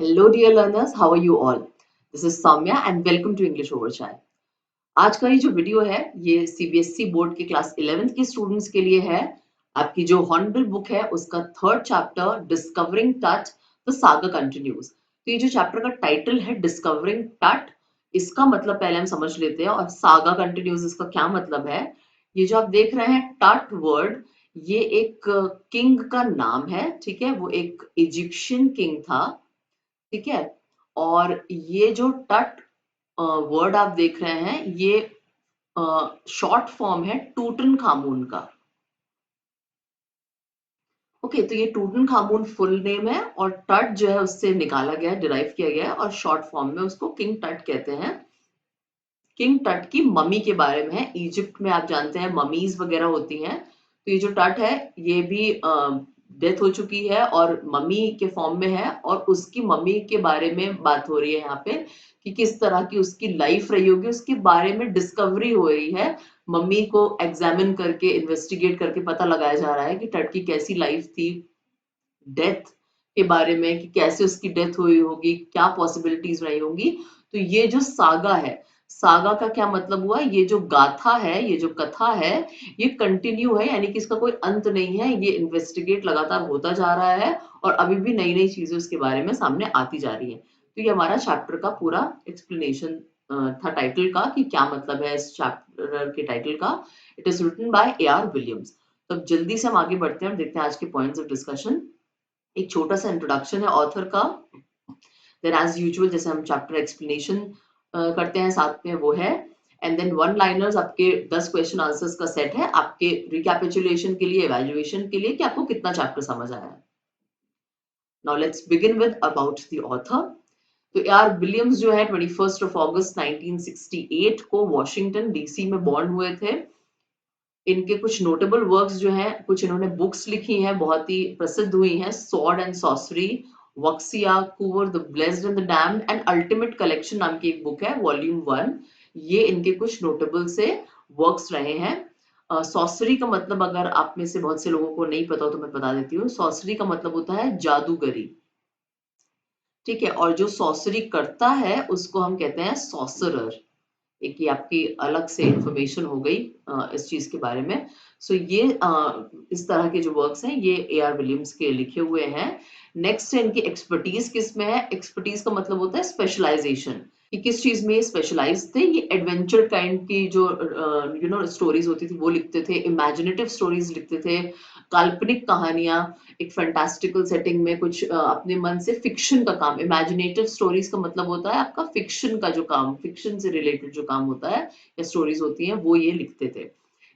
Hello dear learners, how are you all? This is Samya and welcome to English Over Chai. आज का ये जो video है ये सीबीएसई बोर्ड के क्लास 11th के स्टूडेंट्स के लिए है। आपकी जो हॉर्नबिल बुक है उसका third chapter discovering touch the saga continues. तो ये जो चैप्टर का टाइटल है डिस्कवरिंग टट, इसका मतलब पहले हम समझ लेते हैं और सागा कंटिन्यूज इसका क्या मतलब है। ये जो आप देख रहे हैं टट वर्ड, ये एक किंग का नाम है, ठीक है। वो एक इजिप्शियन किंग था, ठीक है। और ये जो टट वर्ड आप देख रहे हैं ये शॉर्ट फॉर्म है टूटन खामून का। ओके, तो ये टूटन खामून फुल नेम है और टट जो है उससे निकाला गया है, डिराइव किया गया है और शॉर्ट फॉर्म में उसको किंग टट कहते हैं। किंग टट की मम्मी के बारे में है। इजिप्ट में आप जानते हैं ममीज वगैरह होती हैं, तो ये जो टट है ये भी डेथ हो चुकी है और मम्मी के फॉर्म में है और उसकी मम्मी के बारे में बात हो रही है यहाँ पे कि किस तरह की उसकी लाइफ रही होगी, उसके बारे में डिस्कवरी हो रही है। मम्मी को एग्जामिन करके इन्वेस्टिगेट करके पता लगाया जा रहा है कि टट की कैसी लाइफ थी, डेथ के बारे में कि कैसे उसकी डेथ हुई होगी, क्या पॉसिबिलिटीज रही होंगी। तो ये जो सागा है, सागा का क्या मतलब हुआ, ये जो गाथा है, ये जो कथा है, ये कंटिन्यू है, यानी कि इसका कोई अंत नहीं है। ये इन्वेस्टिगेट लगातार होता जा रहा है और अभी भी नई नई चीजें उसके बारे में सामने आती जा रही है। तो ये हमारा चैप्टर का पूरा एक्सप्लेनेशन था टाइटल का कि क्या मतलब है इस चैप्टर के टाइटल का। It is written by A R Williams. तो अब जल्दी से हम आगे बढ़ते हैं और देखते हैं आज के पॉइंट्स ऑफ डिस्कशन। एक छोटा सा इंट्रोडक्शन है ऑथर का, देन एज यूजुअल जैसे हम चैप्टर एक्सप्लेनेशन करते हैं साथ में वो है, एंड देन वन लाइनर्स आपके 10 क्वेश्चन आंसर्स का सेट है आपके रिकैपिचुलेशन के लिए, इवैल्यूएशन के लिए कि आपको कितना चैप्टर समझ आया है। Now let's begin with about the author. तो ए.आर. विलियम्स जो है 21 अगस्त 1968 को वॉशिंगटन डीसी में बॉर्न हुए थे। इनके कुछ नोटेबल वर्क्स जो हैं, कुछ इन्होंने बुक्स लिखी हैं, बहुत ही प्रसिद्ध हुई हैं। सॉर्ड एंड सॉसरी, वक्सिया, कुवर, the blessed and the damned and ultimate collection नाम की एक बुक है, वॉल्यूम 1। ये इनके कुछ नोटेबल से वर्क्स रहे हैं। सॉसरी का मतलब अगर आप में से बहुत से लोगों को नहीं पता हो तो मैं बता देती हूँ। सॉसरी का मतलब होता है जादूगरी, ठीक है। और जो सॉसरी करता है उसको हम कहते हैं सॉसरर। एक ये आपकी अलग से इंफॉर्मेशन हो गई इस चीज के बारे में। सो ये इस तरह के जो वर्क्स हैं ये ए.आर. विलियम्स के लिखे हुए हैं। नेक्स्ट है इनकी एक्सपर्टीज किस में है। एक्सपर्टीज का मतलब होता है स्पेशलाइजेशन, कि किस चीज में ये स्पेशलाइज थे। ये एडवेंचर काइंड की जो स्टोरीज होती थी वो लिखते थे, इमेजिनेटिव स्टोरीज लिखते थे, काल्पनिक कहानियां, एक फैंटास्टिकल सेटिंग में कुछ अपने मन से फिक्शन का काम। इमेजिनेटिव स्टोरीज का मतलब होता है आपका फिक्शन का जो काम, फिक्शन से रिलेटेड जो काम होता है या स्टोरीज होती हैं वो ये लिखते थे।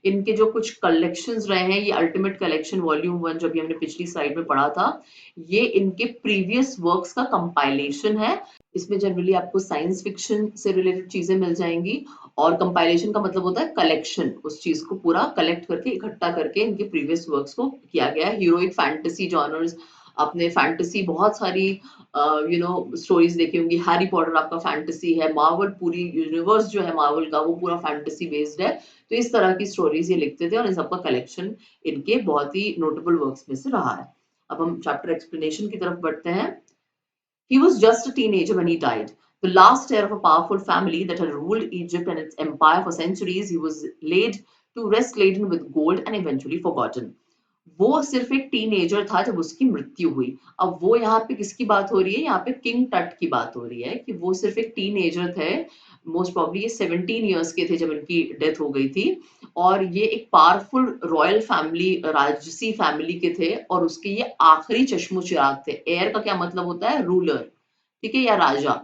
इनके जो कुछ कलेक्शंस रहे हैं, ये अल्टीमेट कलेक्शन वॉल्यूम 1 जो अभी हमने पिछली स्लाइड में पढ़ा था, ये इनके प्रीवियस वर्क्स का कंपाइलेशन है। इसमें जनरली आपको साइंस फिक्शन से रिलेटेड चीजें मिल जाएंगी और कंपाइलेशन का मतलब होता है कलेक्शन, उस चीज को पूरा कलेक्ट करके इकट्ठा करके इनके प्रीवियस वर्क्स को किया गया है। हीरोइक फैंटेसी जॉनर्स, आपने फैंटेसी बहुत सारी स्टोरीज देखी होंगी। हैरी पॉटर आपका फैंटेसी है, मार्वल पूरी यूनिवर्स जो है मार्वल का वो पूरा फैंटेसी बेस्ड है। तो इस तरह की स्टोरीज ये लिखते थे और इन सबका कलेक्शन इनके बहुत ही नोटेबल वर्क्स में से रहा है। अब हम चैप्टर एक्सप्लेनेशन की तरफ बढ़ते हैं। He was just a teenager when he died. The last heir of a powerful family that had ruled Egypt and its empire for centuries, he was laid to rest laden with gold and eventually forgotten. वो सिर्फ एक teenager था जब उसकी मृत्यु हुई। अब वो यहाँ पे किसकी बात हो रही है, यहाँ पे किंग टट की बात हो रही है कि वो सिर्फ एक टीनेजर थे। मोस्ट प्रॉब्ली ये 17 ईयर्स के थे जब इनकी डेथ हो गई थी और ये एक पावरफुल रॉयल फैमिली, राजसी फैमिली के थे और उसके ये आखिरी चश्मो चिराग थे। एयर का क्या मतलब होता है, रूलर, ठीक है, या राजा,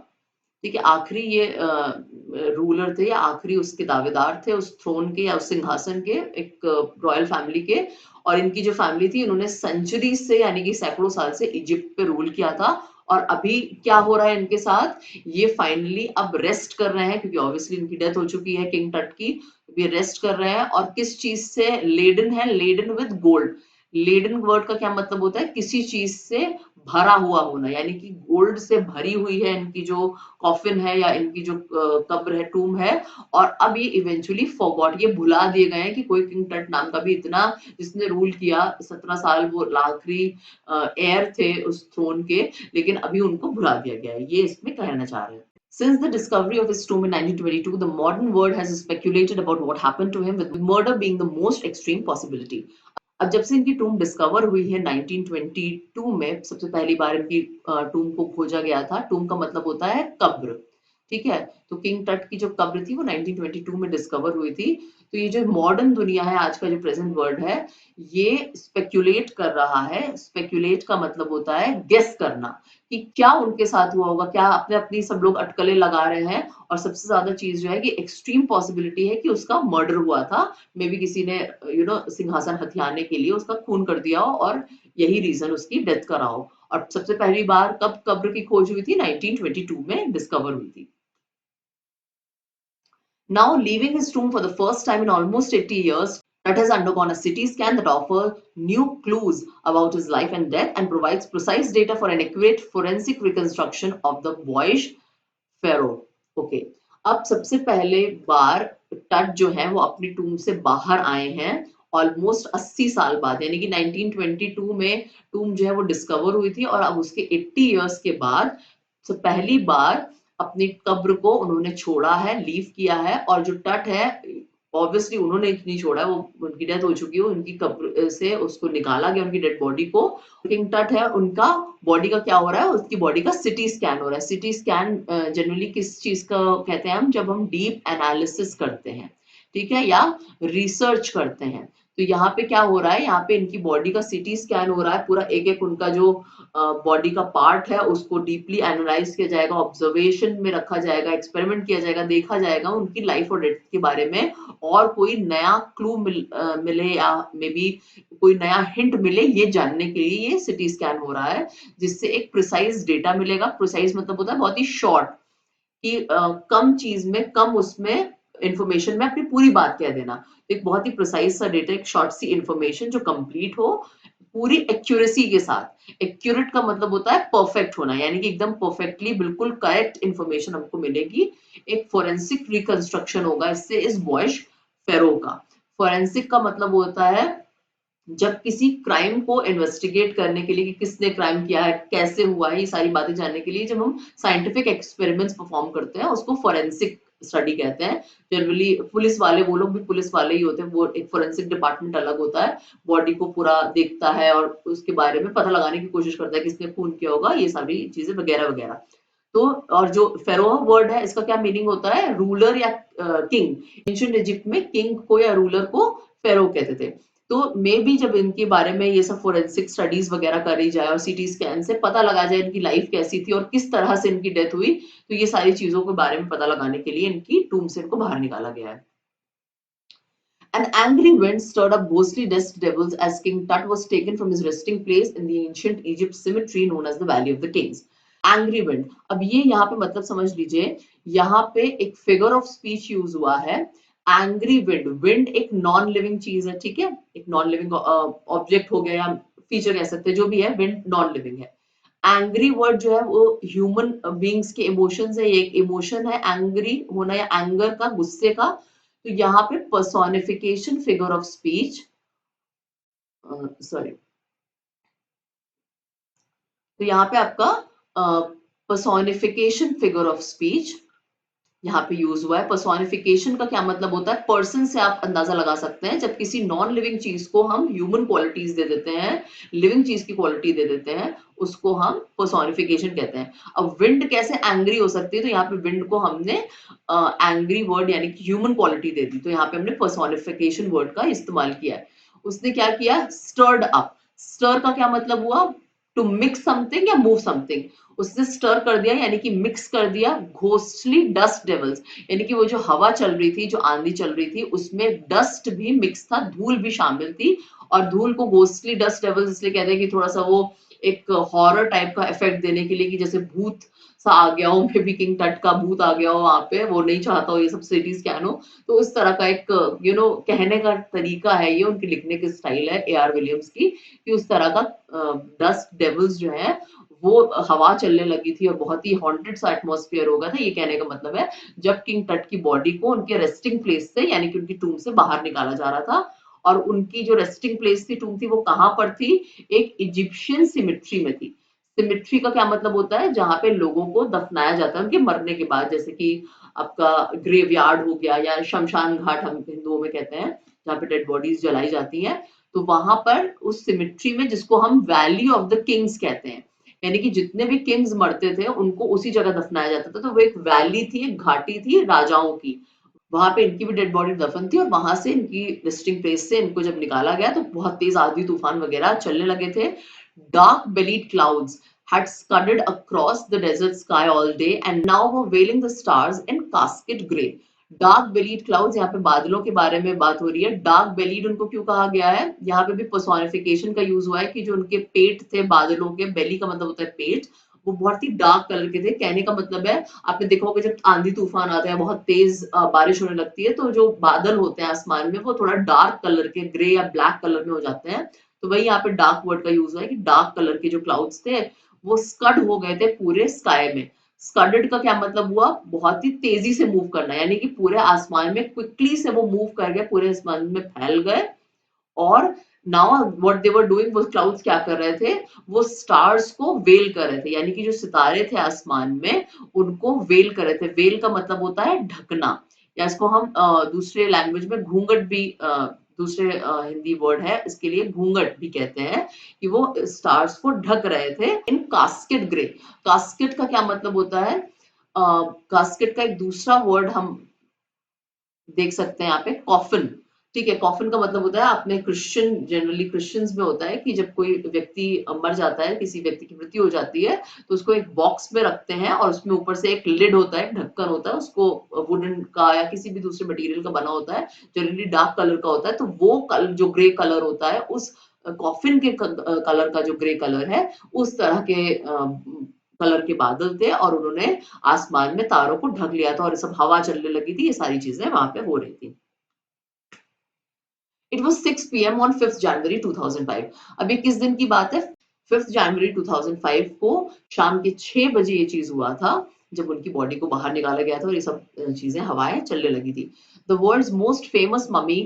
ठीक है। आखिरी ये रूलर थे या आखिरी उसके दावेदार थे उस थ्रोन के या उस सिंहासन के, एक रॉयल फैमिली के। और इनकी जो फैमिली थी इन्होंने सेंचुरी से यानी कि सैकड़ों साल से इजिप्ट पे रूल किया था। और अभी क्या हो रहा है इनके साथ, ये फाइनली अब रेस्ट कर रहे हैं क्योंकि ऑब्वियसली इनकी डेथ हो चुकी है किंग टट की। ये रेस्ट कर रहे हैं और किस चीज से लेडन है, laden with gold. Laden word का क्या मतलब होता है, किसी चीज से भरा हुआ होना, यानी कि गोल्ड से भरी हुई है इनकी जो कॉफिन है या इनकी जो कब्र है, टूम है, और अब ये इवेंचुअली फॉरगॉट, ये भुला दिए गए हैं कि कोई किंग टट नाम का भी इतना जिसने रूल किया 17 साल, वो आखिरी एयर थे उस थ्रोन के, लेकिन अभी उनको भुला दिया गया है, ये इसमें कहना चाह रहे हैं। Since the discovery of his tomb in 1922, the modern world has speculated about what happened to him, with murder being the most extreme possibility. अब जब से इनकी टूम डिस्कवर हुई है 1922 में, सबसे पहली बार इनकी टूम को खोजा गया था। टूम का मतलब होता है कब्र, ठीक है। तो किंग टट की जो कब्र थी वो 1922 में डिस्कवर हुई थी। तो ये जो मॉडर्न दुनिया है, आज का जो प्रेजेंट वर्ल्ड है, ये स्पेक्यूलेट कर रहा है। स्पेक्यूलेट का मतलब होता है गेस करना कि क्या उनके साथ हुआ होगा, क्या अपने अपनी सब लोग अटकलें लगा रहे हैं। और सबसे ज्यादा चीज जो है कि एक्सट्रीम पॉसिबिलिटी है कि उसका मर्डर हुआ था, मे बी किसी ने सिंहासन हथियाने के लिए उसका खून कर दिया हो, और यही रीजन उसकी डेथ का रहा हो। और सबसे पहली बार कब कब्र की खोज हुई थी, 1922 में डिस्कवर हुई थी। Now, leaving his tomb for the first time in almost 80 years, Tut has undergone a CT scan that offers new clues about his life and death and provides precise data for an accurate forensic reconstruction of the boyish pharaoh. Okay. अब सबसे पहले बार टट जो है वो अपनी टूम से बाहर आए हैं ऑलमोस्ट 80 साल बाद, यानी कि 1922 में टूम जो है वो डिस्कवर हुई थी, और अब उसके 80 इयर्स के बाद तो पहली बार अपनी कब्र को उन्होंने छोड़ा है, लीव किया है। और जो टट है, ऑब्वियसली उन्होंने नहीं छोड़ा है, वो उनकी डेथ हो चुकी है, उनकी कब्र से उसको निकाला गया, उनकी डेड बॉडी को। किंग टट है, उनका बॉडी का क्या हो रहा है, उसकी बॉडी का सिटी स्कैन हो रहा है। सिटी स्कैन जनरली किस चीज का कहते हैं हम, जब हम डीप एनालिसिस करते हैं, ठीक है, या रिसर्च करते हैं। तो यहाँ पे क्या हो रहा है, यहाँ पे इनकी बॉडी का सिटी स्कैन हो रहा है, पूरा एक एक उनका जो बॉडी का पार्ट है उसको डीपली एनालाइज किया जाएगा, ऑब्जर्वेशन में रखा जाएगा, एक्सपेरिमेंट किया जाएगा, देखा जाएगा उनकी लाइफ और डेथ के बारे में, और कोई नया क्लू मिले या मे बी कोई नया हिंट मिले, ये जानने के लिए ये सिटी स्कैन हो रहा है, जिससे एक प्रिसाइज डेटा मिलेगा। प्रिसाइज मतलब होता है बहुत ही शॉर्ट, कि कम चीज में, कम उसमें इंफॉर्मेशन में अपनी पूरी बात कह देना। एक बहुत ही प्रिसाइज सा डेटा, एक शॉर्ट सी इंफॉर्मेशन जो कंप्लीट हो, पूरी एक्यूरेसी के साथ। एक्यूरेट का मतलब होता है परफेक्ट होना, यानी कि एकदम परफेक्टली बिल्कुल करेक्ट इंफॉर्मेशन हमको मिलेगी। एक फोरेंसिक रिकंस्ट्रक्शन होगा इससे इस बॉयश फेरो का। फोरेंसिक का मतलब होता है जब किसी क्राइम को इन्वेस्टिगेट करने के लिए कि किसने क्राइम किया है, कैसे हुआ है, ये सारी बातें जानने के लिए जब हम साइंटिफिक एक्सपेरिमेंट्स परफॉर्म करते हैं, उसको फोरेंसिक स्टडी कहते हैं। जनरली पुलिस वाले, वो लोग भी पुलिस वाले ही होते हैं, वो एक फोरेंसिक डिपार्टमेंट अलग होता है, बॉडी को पूरा देखता है और उसके बारे में पता लगाने की कोशिश करता है किसने खून किया होगा, ये सारी चीजें वगैरह वगैरह। तो और जो फेरो वर्ड है, इसका क्या मीनिंग होता है, रूलर या किंग। एंशिएंट इजिप्ट में किंग को या रूलर को फेरो कहते थे। तो मे बी जब इनके बारे में ये सब फोरेंसिक स्टडीज वगैरह करी जाए और सीटी स्कैन से पता लगा जाए इनकी लाइफ कैसी थी और किस तरह से इनकी डेथ हुई, तो ये सारी चीजों के बारे में पता लगाने के लिए इनकी टूम से इनको बाहर निकाला गया है। An angry wind stirred up ghostly dust devils as King Tut was taken from his resting place in the ancient Egypt cemetery known as the Valley of the Kings. Angry wind, अब ये यहाँ पे मतलब समझ लीजिए, यहाँ पे एक फिगर ऑफ स्पीच यूज हुआ है। एंग्री विंड, विंड एक नॉन लिविंग चीज है, ठीक है, एक नॉन लिविंग ऑब्जेक्ट हो गया या फीचर कह सकते हैं, जो भी है, विंड नॉन लिविंग है। एंग्री वर्ड जो है वो ह्यूमन बींग्स के इमोशंस है, ये एक इमोशन है एंग्री होना या एंगर का, गुस्से का। तो यहाँ पे personification figure of speech, sorry, तो यहाँ पे आपका पर्सोनिफिकेशन फिगर ऑफ स्पीच यहाँ पे यूज हुआ है। पर्सोनिफिकेशन का क्या मतलब होता है, पर्सन से आप अंदाजा लगा सकते हैं, जब किसी नॉन लिविंग चीज को हम ह्यूमन क्वालिटीज दे देते हैं, लिविंग चीज की क्वालिटी दे देते हैं, उसको हम पर्सोनिफिकेशन कहते हैं। अब विंड कैसे एंग्री हो सकती है, तो यहाँ पे विंड को हमने एंग्री वर्ड यानी कि ह्यूमन क्वालिटी दे दी, तो यहाँ पे हमने पर्सोनिफिकेशन वर्ड का इस्तेमाल किया है। उसने क्या किया, स्टर्ड अप। स्टर का क्या मतलब हुआ, टू मिक्स समथिंग या मूव समथिंग। उसने स्टर कर दिया यानी कि मिक्स कर दिया घोस्टली डस्ट डेवल्स, यानी कि वो जो हवा चल रही थी, जो आंधी चल रही थी, उसमें डस्ट भी मिक्स था, धूल भी शामिल थी। और धूल को घोस्टली डस्ट डेवल्स इसलिए कहते हैं कि थोड़ा सा वो एक हॉरर टाइप का इफेक्ट देने के लिए कि जैसे भूत सा आ गया हो, मे बी किंग टट का भूत आ गया हो वहां पे, वो नहीं चाहता हो ये सब सिटी स्कैन हो। तो इस तरह का एक कहने का तरीका है, ये उनकी लिखने की स्टाइल है ए आर विलियम्स की, कि उस तरह का डस्ट डेविल्स जो है वो हवा चलने लगी थी और बहुत ही हॉन्टेड सा एटमॉस्फेयर हो गया था। ये कहने का मतलब है जब किंग टट की बॉडी को उनके रेस्टिंग प्लेस से यानी कि उनकी टूम से बाहर निकाला जा रहा था, और उनकी जो रेस्टिंग प्लेस थी, टूम थी, वो कहां पर थी? एक इजिप्शियन सिमिट्री में थी। सिमिट्री का क्या मतलब होता है? जहां पे लोगों को दफनाया जाता है उनके मरने के बाद, जैसे कि आपका ग्रेवयार्ड हो गया या शमशान घाट हम हिंदुओं में कहते हैं, जहाँ पे डेड बॉडीज जलाई जाती हैं। तो वहां पर उस सिमिट्री में, जिसको हम वैली ऑफ द किंग्स कहते हैं, यानी कि जितने भी किंग्स मरते थे उनको उसी जगह दफनाया जाता था। तो वो एक वैली थी, एक घाटी थी राजाओं की, वहां पे इनकी भी डेड बॉडी दफन थी, और वहां से इनकी रेस्टिंग प्लेस से इनको जब निकाला गया तो बहुत तेज आंधी तूफान वगैरह चलने लगे थे। Dark bellied clouds had scudded across the desert sky all day and now were veiling the stars in casket gray. Dark bellied clouds, यहाँ पे बादलों के बारे में बात हो रही है। डार्क बेलीड उनको क्यों कहा गया है? यहाँ पे भी पर्सोनिफिकेशन का यूज हुआ है कि जो उनके पेट थे बादलों के, बेली का मतलब होता है पेट, वो बहुत ही डार्क कलर के थे। कहने का मतलब है, आपने देखा होगा जब आंधी तूफान आता है, बहुत तेज बारिश होने लगती है, तो जो बादल होते हैं आसमान में वो थोड़ा डार्क कलर के, ग्रे या ब्लैक कलर में हो जाते हैं। तो वही यहाँ पे डार्क वर्ड का यूज है कि डार्क कलर के जो क्लाउड्स थे वो स्कड हो गए थे पूरे स्काई में। स्कडेड का क्या मतलब हुआ? बहुत ही तेजी से मूव करना, यानी कि पूरे आसमान में क्विकली से वो मूव कर गए, पूरे आसमान में फैल गए। और now what they were doing, वो क्लाउड्स क्या कर रहे थे? वो स्टार्स को वेल कर रहे थे, यानी कि जो सितारे थे आसमान में उनको वेल कर रहे थे। वेल का मतलब होता है ढकना, या इसको हम दूसरे लैंग्वेज में घूंघट भी, दूसरे हिंदी वर्ड है इसके लिए घूंघट भी कहते हैं, कि वो स्टार्स को ढक रहे थे इन कास्केट ग्रे। कास्केट का क्या मतलब होता है? कास्केट का एक दूसरा वर्ड हम देख सकते हैं यहाँ पे, कॉफिन। ठीक है, कॉफिन का मतलब होता है, आपने क्रिश्चियन, जनरली क्रिश्चियंस में होता है कि जब कोई व्यक्ति मर जाता है, किसी व्यक्ति की मृत्यु हो जाती है, तो उसको एक बॉक्स में रखते हैं और उसमें ऊपर से एक लिड होता है, ढक्कन होता है, उसको वुडन का या किसी भी दूसरे मटेरियल का बना होता है, जनरली डार्क कलर का होता है। तो वो कलर जो ग्रे कलर होता है, उस कॉफिन के कलर का जो ग्रे कलर है, उस तरह के कलर के बादल थे, और उन्होंने आसमान में तारों को ढक लिया था और सब हवा चलने लगी थी, ये सारी चीजें वहां पे हो रही थी। इट वॉज 6 PM ऑन 5 जनवरी 2005। अब ये किस दिन की बात है? 5 जनवरी 2005 को शाम के 6 बजे ये चीज हुआ था, जब उनकी बॉडी को बाहर निकाला गया था और ये सब चीजें हवाएं चलने लगी थी। The world's most famous mummy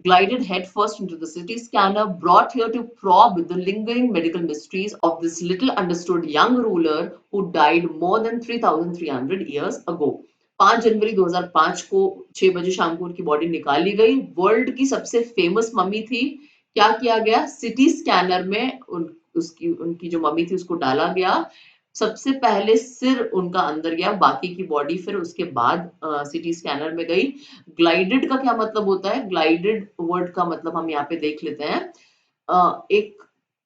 glided headfirst into the city scanner, brought here to probe the lingering medical mysteries of this little understood young ruler who died more than 3,300 years ago. 5 जनवरी 2005 को 6 बजे शाम को उनकी body निकाली गई। World की सबसे famous mummy थी। क्या किया गया? सिटी स्कैनर में उसकी उनकी जो मम्मी थी उसको डाला गया। सबसे पहले सिर उनका अंदर गया, बाकी की बॉडी फिर उसके बाद सिटी स्कैनर में गई। ग्लाइडेड का क्या मतलब होता है? ग्लाइडेड वर्ड का मतलब हम यहाँ पे देख लेते हैं। एक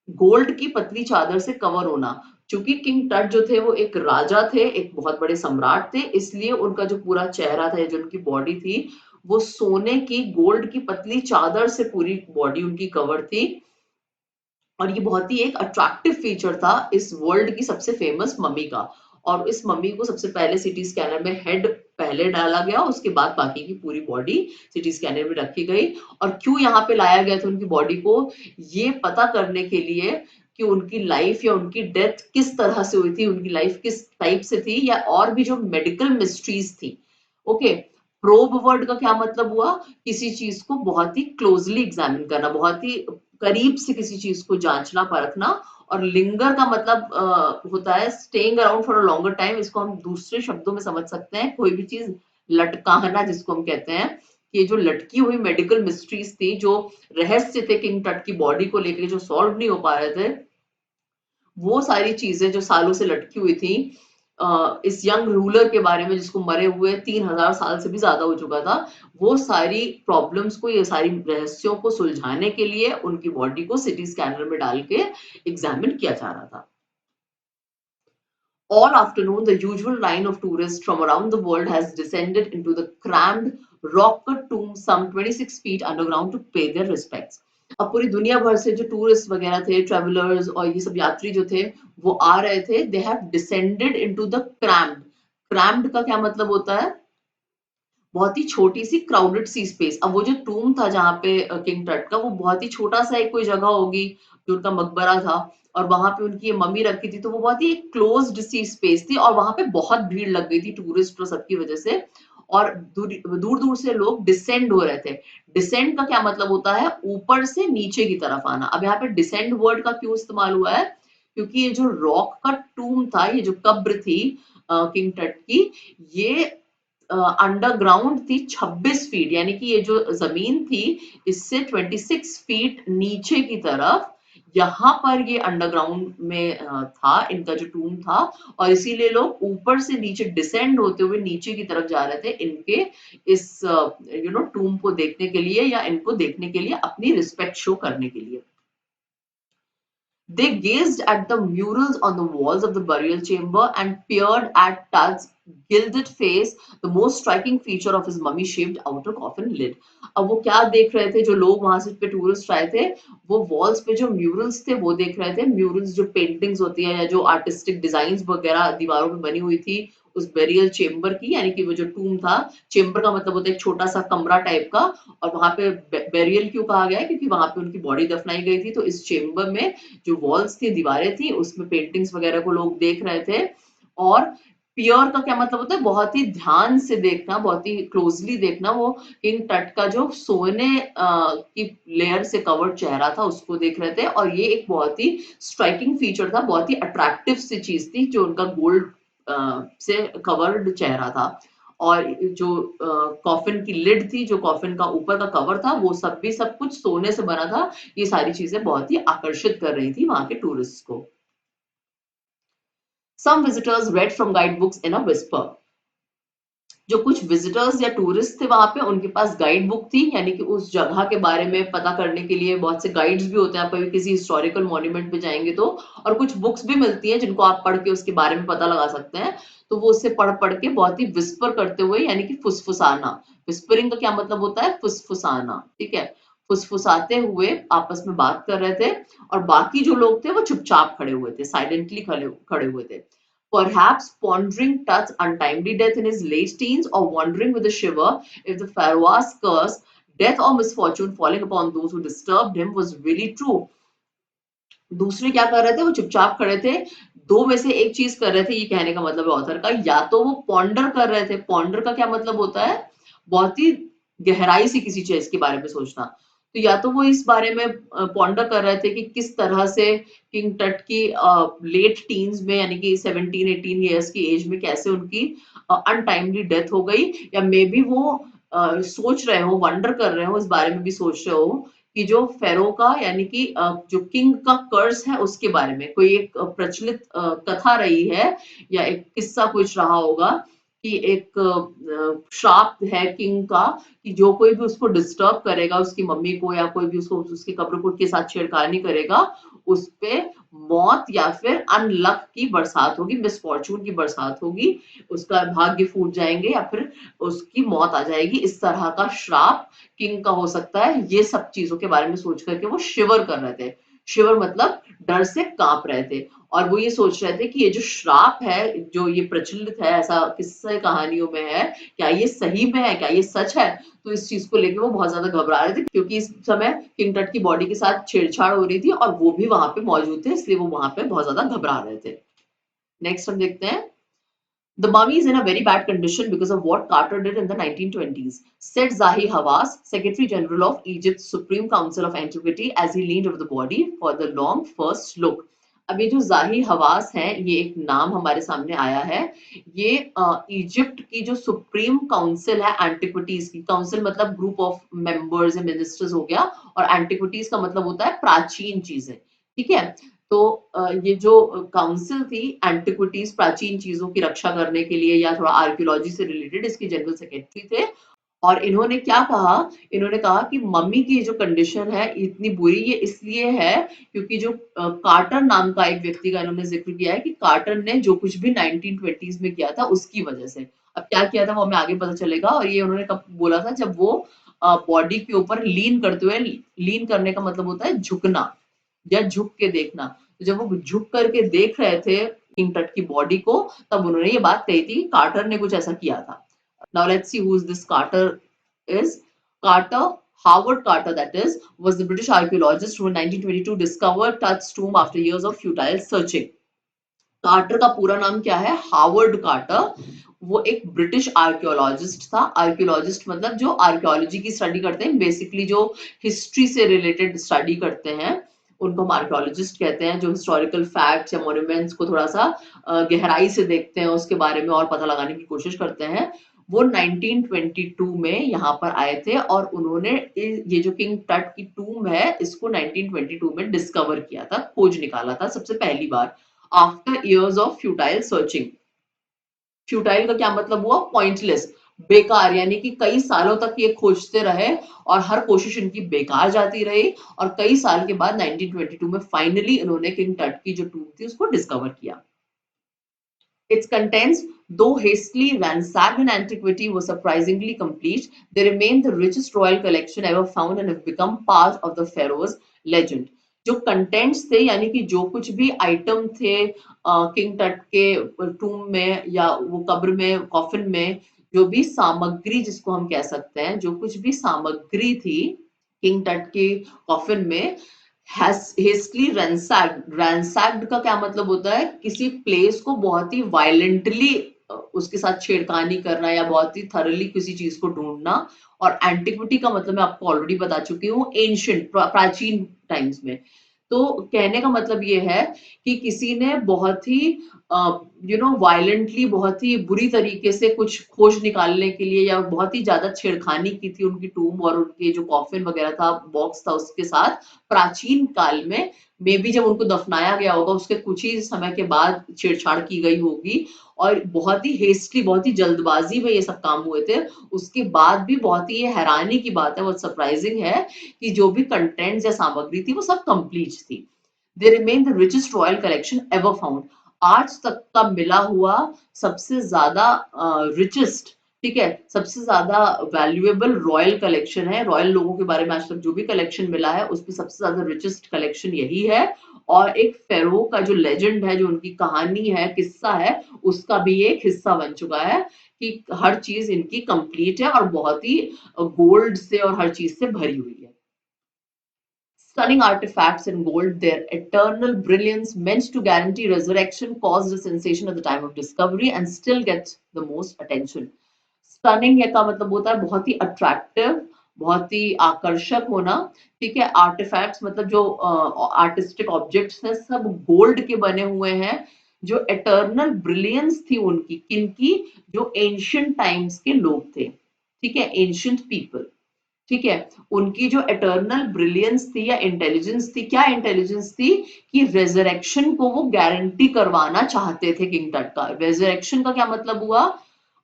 गोल्ड की पतली चादर से कवर होना। चूंकि किंग टट जो थे वो एक राजा थे, एक बहुत बड़े सम्राट थे, इसलिए उनका जो पूरा चेहरा था, जो उनकी बॉडी थी, वो सोने की, गोल्ड की पतली चादर से पूरी बॉडी उनकी कवर थी। और ये बहुत ही एक अट्रैक्टिव फीचर था इस वर्ल्ड की सबसे फेमस मम्मी का। और इस मम्मी को सबसे पहले सिटी स्कैनर में हेड पहले डाला गया, उसके बाद बाकी की पूरी बॉडी सिटी स्कैनर में रखी गई। और क्यों यहाँ पे लाया गया था उनकी बॉडी को? ये पता करने के लिए कि उनकी लाइफ या उनकी डेथ किस तरह से हुई थी, उनकी लाइफ किस टाइप से थी, या और भी जो मेडिकल मिस्ट्रीज थी। ओके, प्रोब वर्ड का क्या मतलब हुआ? किसी चीज को बहुत ही क्लोजली एग्जामिन करना, बहुत ही करीब से किसी चीज को जांचना परखना। और लिंगर का मतलब होता है staying around for a longer time. इसको हम दूसरे शब्दों में समझ सकते हैं, कोई भी चीज लटकाना जिसको हम कहते हैं, कि जो लटकी हुई मेडिकल मिस्ट्रीज थी, जो रहस्य थे किंग टट की बॉडी को लेकर जो सॉल्व नहीं हो पा रहे थे, वो सारी चीजें जो सालों से लटकी हुई थी, इस यंग रूलर के बारे में जिसको मरे हुए 3,000 साल से भी ज्यादा हो चुका था, वो सारी प्रॉब्लम्स को, ये सारी रहस्यों को सुलझाने के लिए उनकी बॉडी को सिटी स्कैनर में डाल के एग्जामिन किया जा रहा था। All afternoon, the usual line of tourists from around the world has descended into the crammed rock tomb some 26 feet underground to pay their respects. अब पूरी दुनिया भर से जो टूरिस्ट वगैरह थे, ट्रेवलर्स और ये सब यात्री जो थे, वो आ रहे थे। They have descended into the crammed. Crammed का क्या मतलब होता है? बहुत ही छोटी सी क्राउडेड सी स्पेस। अब वो जो टूम था जहाँ पे किंग टट का, वो बहुत ही छोटा सा एक कोई जगह होगी जो उनका मकबरा था, और वहां पे उनकी ये मम्मी रखी थी, तो वो बहुत ही एक क्लोज्ड सी स्पेस थी, और वहां पे बहुत भीड़ लग गई थी टूरिस्ट और सबकी वजह से। और दूर दूर दूर से लोग डिसेंड हो रहे थे। डिसेंड का क्या मतलब होता है? ऊपर से नीचे की तरफ आना। अब यहाँ पे डिसेंड वर्ड का क्यों इस्तेमाल हुआ है? क्योंकि ये जो रॉक का टूम था, ये जो कब्र थी किंग टट की, ये अंडरग्राउंड थी 26 फीट, यानी कि ये जो जमीन थी इससे 26 फीट नीचे की तरफ, यहाँ पर ये अंडरग्राउंड में था इनका जो टूम था। और इसीलिए लोग ऊपर से नीचे डिसेंड होते हुए नीचे की तरफ जा रहे थे इनके इस टूम को देखने के लिए, या इनको देखने के लिए, अपनी रिस्पेक्ट शो करने के लिए। They gazed at the murals on the walls of the burial chamber and peered at Tud's gilded face, the most striking feature of his mummy-shaped outer coffin lid. अब वो क्या देख रहे थे जो लोग वहां से पे टूरिस्ट आए थे? वो वॉल्स पे जो म्यूरल्स थे वो देख रहे थे। म्यूरल्स जो पेंटिंग्स होती है या जो आर्टिस्टिक डिजाइन वगैरह दीवारों में बनी हुई थी उस बेरियल चेम्बर की, यानी कि वो जो टूम था, चेम्बर का मतलब होता है एक छोटा सा कमरा टाइप का। और वहां पे बेरियल क्यों कहा गया है? क्योंकि वहां पे उनकी बॉडी दफनाई गई थी। तो इस चेम्बर में जो वॉल्स थी, दीवारें थी, उसमें पेंटिंग्स वगैरह को लोग देख रहे थे। और पियर का क्या मतलब होता है? बहुत ही ध्यान से देखना, बहुत ही क्लोजली देखना। वो किंग टट का जो सोने की लेयर से कवर्ड चेहरा था उसको देख रहे थे, और ये एक बहुत ही स्ट्राइकिंग फीचर था, बहुत ही अट्रैक्टिव सी चीज थी जो उनका गोल्ड से कवर्ड चेहरा था। और जो कॉफिन की लिड थी, जो कॉफिन का ऊपर का कवर था, वो सब भी सब कुछ सोने से बना था। ये सारी चीजें बहुत ही आकर्षित कर रही थी वहां के टूरिस्ट को। Some visitors read from guidebooks in a whisper. जो कुछ विजिटर्स या टूरिस्ट थे वहां पे, उनके पास गाइड बुक थी, यानी कि उस जगह के बारे में पता करने के लिए बहुत से गाइड्स भी होते हैं। आप कभी किसी हिस्टोरिकल मॉन्यूमेंट पे जाएंगे तो, और कुछ बुक्स भी मिलती हैं जिनको आप पढ़ के उसके बारे में पता लगा सकते हैं। तो वो उससे पढ़ पढ़ के बहुत ही विस्पर करते हुए, यानी कि फुसफुसाना। विस्परिंग का क्या मतलब होता है? फुसफुसाना, ठीक है। फुसफुसाते हुए आपस में बात कर रहे थे, और बाकी जो लोग थे वो चुपचाप खड़े हुए थे, साइलेंटली खड़े खड़े हुए थे। Perhaps pondering Tut's untimely death in his late teens, or wondering with a shiver if the Pharaoh's curse, death or misfortune falling upon those who disturbed him, was really true. दूसरे क्या कर रहे थे? वो चुपचाप खड़े थे। दो में से एक चीज कर रहे थे, ये कहने का मतलब है ऑथर का। या तो वो पॉन्डर कर रहे थे। पॉन्डर का क्या मतलब होता है? बहुत ही गहराई से किसी चीज के बारे में सोचना। तो या तो वो इस बारे में पॉन्डर कर रहे थे कि किस तरह से किंग टट की लेट टीन्स में, यानी कि 17-18 ईयर्स की एज में कैसे उनकी अनटाइमली डेथ हो गई। या मे बी वो सोच रहे हो, वंडर कर रहे हो, इस बारे में भी सोच रहे हो कि जो फेरो का, यानी कि जो किंग का कर्स है उसके बारे में कोई एक प्रचलित कथा रही है, या एक किस्सा कुछ रहा होगा कि एक श्राप है किंग का कि जो कोई भी उसको डिस्टर्ब करेगा, उसकी मम्मी को, या कोई भी उसको उसके कब्र को के साथ छेड़खानी करेगा, उस पे मौत या फिर अनलक की बरसात होगी, मिसफॉर्चून की बरसात होगी, उसका भाग्य फूट जाएंगे या फिर उसकी मौत आ जाएगी। इस तरह का श्राप किंग का हो सकता है। ये सब चीजों के बारे में सोच करके वो शिवर कर रहे थे। शिवर मतलब डर से कांप रहे थे। और वो ये सोच रहे थे कि ये जो श्राप है, जो ये प्रचलित है, ऐसा किस्से कहानियों में है, क्या ये सही में है, क्या ये सच है? तो इस चीज को लेके वो बहुत ज्यादा घबरा रहे थे, क्योंकि इस समय किंग टट की बॉडी के साथ छेड़छाड़ हो रही थी और वो भी वहां पे मौजूद थे, इसलिए वो वहां पे बहुत ज्यादा घबरा रहे थे। नेक्स्ट हम देखते हैं। The mummy is in a very bad condition because of what Carter did in the 1920s, said Zahi Hawass, Secretary General of Egypt's Supreme Council of Antiquity, as he leaned over the body for the long first look. अब ये जो जाही हवास है, ये एक नाम हमारे सामने आया है। ये इजिप्ट की जो सुप्रीम काउंसिल है एंटिक्विटीज की, काउंसिल मतलब group of members and ministers हो गया, और एंटिक्विटीज का मतलब होता है प्राचीन चीजें, ठीक है। तो ये जो काउंसिल थी एंटिक्विटीज, प्राचीन चीजों की रक्षा करने के लिए या थोड़ा आर्कियोलॉजी से रिलेटेड, इसकी जनरल सेक्रेटरी थे। और इन्होंने क्या कहा? इन्होंने कहा कि मम्मी की जो कंडीशन है इतनी बुरी, ये इसलिए है क्योंकि जो कार्टर नाम का एक व्यक्ति का इन्होंने जिक्र किया है कि कार्टर ने जो कुछ भी 1920s में किया था उसकी वजह से। अब क्या किया था वो हमें आगे पता चलेगा। और ये उन्होंने कब बोला था? जब वो बॉडी के ऊपर लीन करते हुए, लीन करने का मतलब होता है झुकना या झुक के देखना। तो जब वो झुक करके देख रहे थे किंग टट की बॉडी को, तब उन्होंने ये बात कही थी कार्टर ने कुछ ऐसा किया था। Now let's see who is this Carter is. Carter, Howard Carter that is, was the British archaeologist who in 1922 discovered Tut's tomb after years of futile searching. Carter का पूरा नाम क्या है? Howard Carter. वो एक ब्रिटिश आर्कियोलॉजिस्ट था। Archaeologist मतलब जो आर्कियोलॉजी की स्टडी करते हैं, बेसिकली जो हिस्ट्री से रिलेटेड स्टडी करते हैं उनको हम आर्कियोलॉजिस्ट कहते हैं, जो हिस्टोरिकल फैक्ट्स या मॉन्यूमेंट्स को थोड़ा सा गहराई से देखते हैं, उसके बारे में और पता लगाने की कोशिश करते हैं। वो 1922 में यहाँ पर आए थे और उन्होंने ये जो किंग टट की टूम है इसको 1922 में डिस्कवर किया था, खोज निकाला था सबसे पहली बार, after years of futile searching. Futile का क्या मतलब हुआ? पॉइंटलेस, बेकार, यानी कि कई सालों तक ये खोजते रहे और हर कोशिश इनकी बेकार जाती रही और कई साल के बाद 1922 में फाइनली इन्होंने किंग टट की जो टूम थी उसको डिस्कवर किया। Its contents, though hastily ransacked in antiquity, were surprisingly complete. They remain the richest royal collection ever found and have become part of the pharaoh's legend. जो कंटेंट्स थे यानी कि जो कुछ भी आइटम थे किंग टट के टूम में या वो कब्र में, कॉफिन में, जो भी सामग्री जिसको हम कह सकते हैं, जो कुछ भी सामग्री थी किंग टट के कॉफिन में, हेस्टली रैंसैक्ड का क्या मतलब होता है? किसी प्लेस को बहुत ही वायलेंटली उसके साथ छेड़खानी करना या बहुत ही थरली किसी चीज को ढूंढना। और एंटिक्विटी का मतलब मैं आपको ऑलरेडी बता चुकी हूँ, एंशियंट, प्राचीन टाइम्स में। तो कहने का मतलब ये है कि किसी ने बहुत ही वायलेंटली, बहुत ही बुरी तरीके से कुछ खोज निकालने के लिए या बहुत ही ज्यादा छेड़खानी की थी उनकी टूम और उनके जो कॉफिन वगैरह था, बॉक्स था, उसके साथ प्राचीन काल में। मे बी जब उनको दफनाया गया होगा उसके कुछ ही समय के बाद छेड़छाड़ की गई होगी और बहुत ही हेस्टली, बहुत ही जल्दबाजी में ये सब काम हुए थे। उसके बाद भी बहुत ही ये हैरानी की बात है, बहुत सरप्राइजिंग है कि जो भी कंटेंट्स या सामग्री थी वो सब कंप्लीट थी। They remain the richest royal collection ever found. आज तक का मिला हुआ सबसे ज्यादा रिचेस्ट, ठीक है, सबसे ज्यादा वैल्यूएबल रॉयल कलेक्शन है। रॉयल लोगों के बारे में आज तक जो भी कलेक्शन मिला है उसमें सबसे ज्यादा रिचेस्ट कलेक्शन यही है। और एक फेरो का जो लेजेंड है, जो उनकी कहानी है, किस्सा है, उसका भी एक हिस्सा बन चुका है कि हर चीज इनकी कंप्लीट है और बहुत ही गोल्ड से और हर चीज से भरी हुई है। Stunning artifacts in gold, their eternal brilliance meant to guarantee resurrection, caused a sensation at the time of discovery and still get the most attention. Stunning का मतलब होता है बहुत ही अट्रैक्टिव, बहुत ही आकर्षक होना, ठीक है। आर्टिफैक्ट्स मतलब जो आर्टिस्टिक ऑब्जेक्ट्स हैं सब गोल्ड के बने हुए हैं। जो एटर्नल ब्रिलियंस थी उनकी, किनकी? जो एंशियंट टाइम्स के लोग थे, ठीक है, एंशियंट पीपल, ठीक है। उनकी जो एटर्नल ब्रिलियंस थी या इंटेलिजेंस थी, क्या इंटेलिजेंस थी? कि रेजरेक्शन को वो गारंटी करवाना चाहते थे किंग टट का। रेजरेक्शन का क्या मतलब हुआ?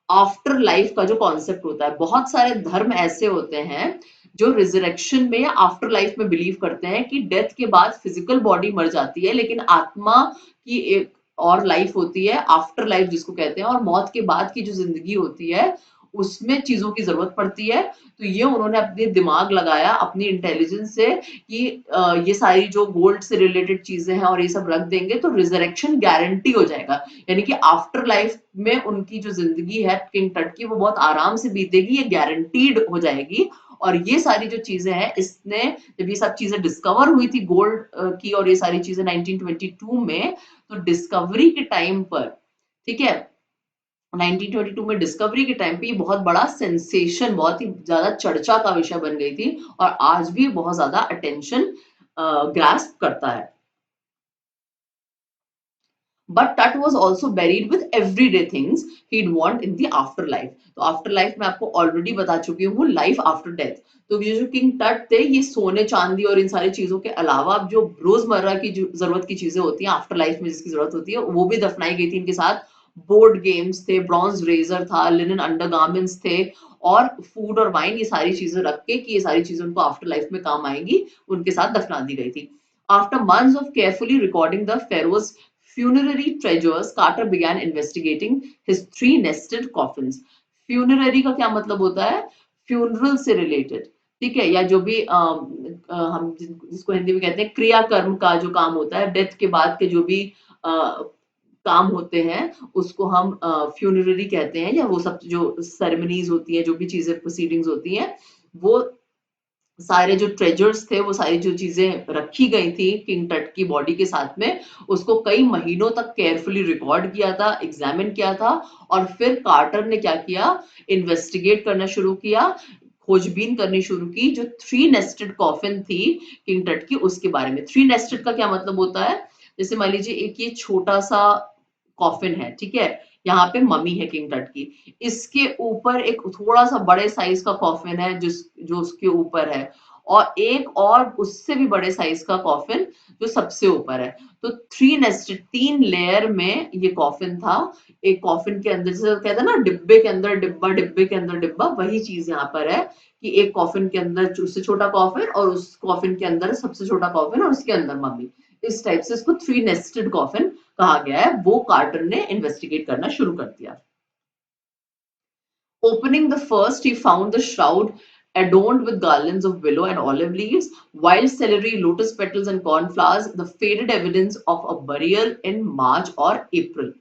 आफ्टर लाइफ का जो कॉन्सेप्ट होता है, बहुत सारे धर्म ऐसे होते हैं जो रिजरेक्शन में या आफ्टर लाइफ में बिलीव करते हैं कि डेथ के बाद फिजिकल बॉडी मर जाती है लेकिन आत्मा की एक और लाइफ होती है, आफ्टर लाइफ जिसको कहते हैं, और मौत के बाद की जो जिंदगी होती है उसमें चीजों की जरूरत पड़ती है। तो ये उन्होंने अपने दिमाग लगाया अपनी इंटेलिजेंस से कि ये सारी जो गोल्ड से रिलेटेड चीजें हैं और ये सब रख देंगे तो रिजरेक्शन गारंटी हो जाएगा, यानी कि आफ्टर लाइफ में उनकी जो जिंदगी है किंग टट की वो बहुत आराम से बीतेगी, ये गारंटीड हो जाएगी। और ये सारी जो चीजें हैं, इसने जब ये सब चीजें डिस्कवर हुई थी गोल्ड की और ये सारी चीजें 1922 में, तो डिस्कवरी के टाइम पर, ठीक है, 1922 में डिस्कवरी के टाइम पे ये बहुत बड़ा सेंसेशन, बहुत ही ज्यादा चर्चा का विषय बन गई थी और आज भी बहुत ज्यादा अटेंशन ग्रास्प करता है। But Tut was also buried with everyday things he'd want in the afterlife. तो afterlife मैं आपको already बता चुकी हूँ, life after death। तो ये जो किंग टट थे ये सोने चांदी और इन सारी चीजों के अलावा जो रोजमर्रा की जो जरूरत की चीजें होती हैं आफ्टर लाइफ में जिसकी जरूरत होती है वो भी दफनाई गई थी इनके साथ। बोर्ड गेम्स थे, ब्रॉन्ज रेजर था, लिनन अंडरगारमेंट्स थे और फूड और वाइन, ये सारी चीजें रख के कि ये सारी चीजें उनको आफ्टर लाइफ में काम आएंगी, उनके साथ दफना दी गई थी। After months of carefully recording the pharaoh's funerary treasures, Carter began investigating his three nested coffins. Funerary का क्या मतलब होता है? फ्यूनरल से रिलेटेड, ठीक है, या जो भी हम जिसको हिंदी में कहते हैं क्रियाकर्म का जो काम होता है, डेथ के बाद के जो भी काम होते हैं उसको हम फ्यूनररी कहते हैं, या वो सब जो सेरेमनीज होती है, जो भी चीजें प्रोसीडिंग्स होती हैं, वो सारे जो ट्रेजर्स थे, वो सारी जो चीजें रखी गई थी किंग टट की बॉडी के साथ में, उसको कई महीनों तक केयरफुली रिकॉर्ड किया था, एग्जामिन किया था, और फिर कार्टर ने क्या किया, इन्वेस्टिगेट करना शुरू किया, खोजबीन करनी शुरू की, जो 3 नेस्टेड कॉफिन थी किंग टट की, उसके बारे में। 3 नेस्टेड का क्या मतलब होता है, जैसे मान लीजिए एक ये छोटा सा कॉफिन है, ठीक है, यहाँ पे मम्मी है किंग टट की, इसके ऊपर एक थोड़ा सा बड़े साइज का कॉफिन है जो उसके ऊपर है, और एक और उससे भी बड़े साइज का कॉफिन जो सबसे ऊपर है। तो 3 नेस्टेड, 3 लेयर में ये कॉफिन था। एक कॉफिन के अंदर, जैसे कहते हैं ना डिब्बे के अंदर डिब्बा, डिब्बे के अंदर डिब्बा, वही चीज यहाँ पर है कि एक कॉफिन के अंदर उससे छोटा कॉफिन, और उस कॉफिन के अंदर सबसे छोटा कॉफिन, और उसके अंदर मम्मी। इस टाइप से इसको 3 नेस्टेड कॉफिन कहा गया है। वो कार्टर ने इन्वेस्टिगेट करना शुरू कर दिया। Opening the first, he found the shroud adorned with garlands of willow and olive leaves, wild celery, lotus petals, and cornflowers, the faded evidence of a burial in March or April.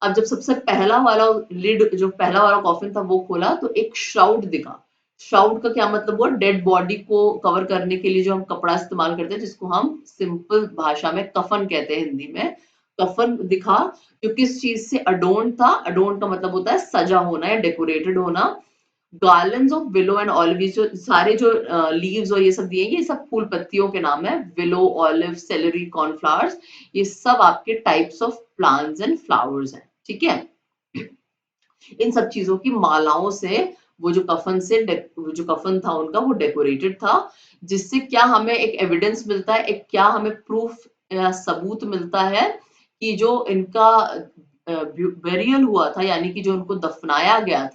अब जब सबसे पहला वाला lid, जो पहला वाला coffin था, वो खोला तो एक श्राउड दिखा। श्राउड का क्या मतलब हुआ, डेड बॉडी को कवर करने के लिए जो हम कपड़ा इस्तेमाल करते हैं, जिसको हम सिंपल भाषा में कफन कहते हैं हिंदी में, कफन दिखा, जो किस चीज से अडोन था। अडोन का मतलब होता है सजा होना या डेकोरेटेड होना। Garlands of willow and olive, जो सारे जो लीव्स और ये सब दिए, ये सब फूल पत्तियों के नाम है। विलो, ऑलिव, सेलेरी, कॉर्नफ्लावर्स, ये सब आपके types of plants and flowers हैं, ठीक है। इन सब चीजों की मालाओं से वो जो कफन से जो कफन था उनका, वो डेकोरेटेड था, जिससे क्या हमें एक एविडेंस मिलता है, एक क्या हमें प्रूफ या सबूत मिलता है कि जो इनका बेरियल हुआ था, यानी कि जो उनको दफनाया गया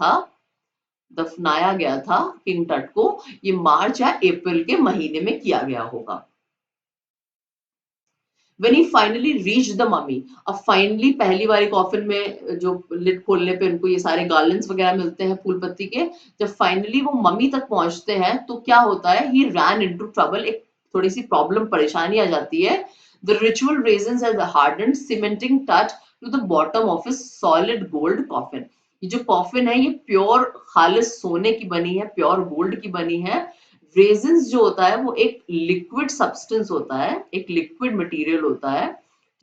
था किंग टट को, ये मार्च या अप्रैल के महीने में किया गया होगा। When he finally reached the mummy, अब फाइनली पहली बारी कॉफिन में जो लिड खोलने पे उनको ये सारे गार्लैंड्स वगैरह मिलते हैं फूल पत्ती के, जब फाइनली वो मम्मी तक पहुंचते हैं तो क्या होता है, he ran into trouble, एक थोड़ी सी प्रॉब्लम, परेशानी आ जाती है। The ritual raisins has hardened, cementing touch to the bottom of his solid gold coffin. ये जो कॉफिन है, ये प्योर खालिस सोने की बनी है, प्योर गोल्ड की बनी है। रेजिन्स जो होता है वो एक लिक्विड सब्सटेंस होता है, एक लिक्विड मटेरियल होता है,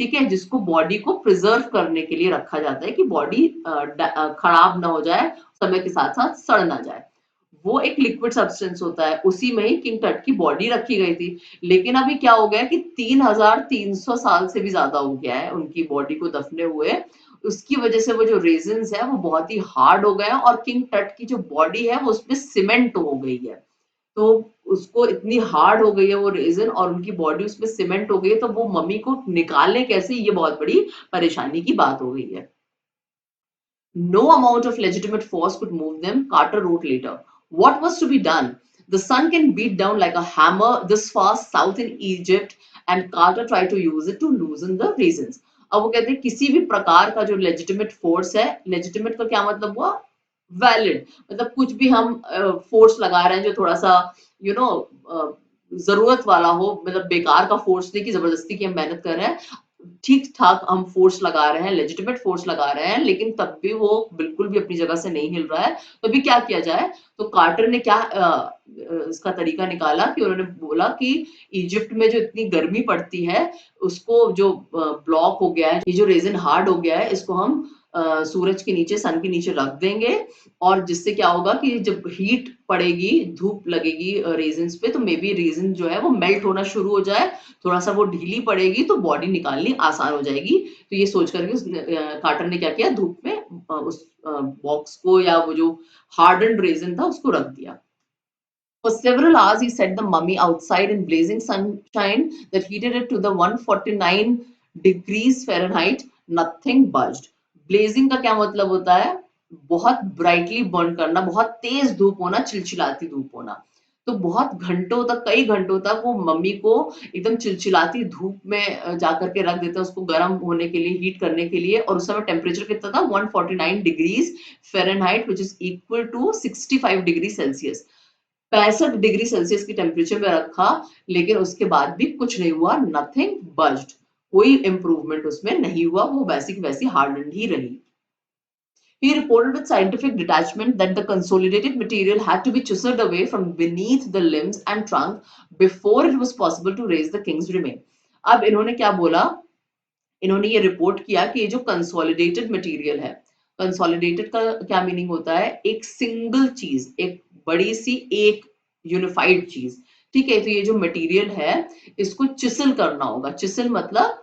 ठीक है, जिसको बॉडी को प्रिजर्व करने के लिए रखा जाता है कि बॉडी खराब ना हो जाए, समय के साथ साथ सड़ ना जाए। वो एक लिक्विड सब्सटेंस होता है, उसी में ही किंग टट की बॉडी रखी गई थी। लेकिन अभी क्या हो गया कि 3300 साल से भी ज्यादा हो गया है उनकी बॉडी को दफने हुए। उसकी वजह से वो जो रेजिन्स है वो बहुत ही हार्ड हो गया, और किंग टट की जो बॉडी है वो उसमें सीमेंट हो गई है। तो उसको इतनी हार्ड हो गई है वो रेजिन, और उनकी बॉडी उसमें सीमेंट हो गई है, तो वो मम्मी को निकालने कैसे, ये बहुत बड़ी परेशानी की बात हो गई है। No amount of legitimate force could move them, Carter wrote later. What was to be done? The sun can beat down like a hammer this far south in Egypt, and Carter tried to use it to loosen the raisins. अब वो कहते हैं किसी भी प्रकार का जो legitimate force है, लेजिटिमेट का क्या मतलब हुआ, वैलिड, मतलब कुछ भी हम फोर्स लगा रहे हैं जो थोड़ा सा यू नो जरूरत वाला हो, मतलब बेकार का फोर्स नहीं कि जबरदस्ती की हम मेहनत कर रहे हैं, ठीक ठाक हम फोर्स लगा रहे हैं, लेजिटिमेट फोर्स लगा रहे हैं, लेकिन तब भी वो बिल्कुल भी अपनी जगह से नहीं हिल रहा है। तो अभी क्या किया जाए, तो कार्टर ने क्या इसका तरीका निकाला कि उन्होंने बोला कि इजिप्ट में जो इतनी गर्मी पड़ती है, उसको जो ब्लॉक हो गया है, ये जो रेजिन हार्ड हो गया है, इसको हम सूरज के नीचे, सन के नीचे रख देंगे, और जिससे क्या होगा कि जब हीट पड़ेगी, धूप लगेगी रेजिन्स पे, तो मे बी रेजिन जो है वो मेल्ट होना शुरू हो जाए, थोड़ा सा वो ढीली पड़ेगी, तो बॉडी निकालनी आसान हो जाएगी। तो ये सोच करके कार्टर ने क्या किया, धूप में उस बॉक्स को, या वो जो हार्डन्ड रेजिन था उसको रख दिया। For several hours, he set the mummy outside in blazing sunshine that heated it to the 149 degrees Fahrenheit. Nothing budged. Blazing का क्या मतलब होता है, बहुत ब्राइटली बर्न करना, बहुत तेज धूप होना, चिलचिलाती धूप होना। तो बहुत घंटों तक, कई घंटों तक वो मम्मी को एकदम चिलचिलाती धूप में जाकर के रख देते हैं, उसको गर्म होने के लिए, हीट करने के लिए। और उस समय टेम्परेचर कितना था, 149 degrees Fahrenheit, which is equal to 65 degree Celsius. 65 degree Celsius की टेम्परेचर में रखा, लेकिन उसके बाद भी कुछ नहीं हुआ, नथिंग बज्ड, कोई इंप्रूवमेंट उसमें नहीं हुआ, वो वैसी की वैसी हार्डन्ड ही रही। He reported with scientific detachment that the consolidated material had to be chiseled away from beneath the limbs and trunk before it was possible to raise the king's remain. अब इन्होंने क्या बोला, इन्होंने ये रिपोर्ट किया कि ये जो कंसोलिडेटेड मटेरियल है, कंसोलिडेटेड का क्या मीनिंग होता है, एक सिंगल चीज, एक बड़ी सी एक यूनिफाइड चीज, ठीक है। तो ये जो मटेरियल है इसको चिसल करना होगा, चिसल मतलब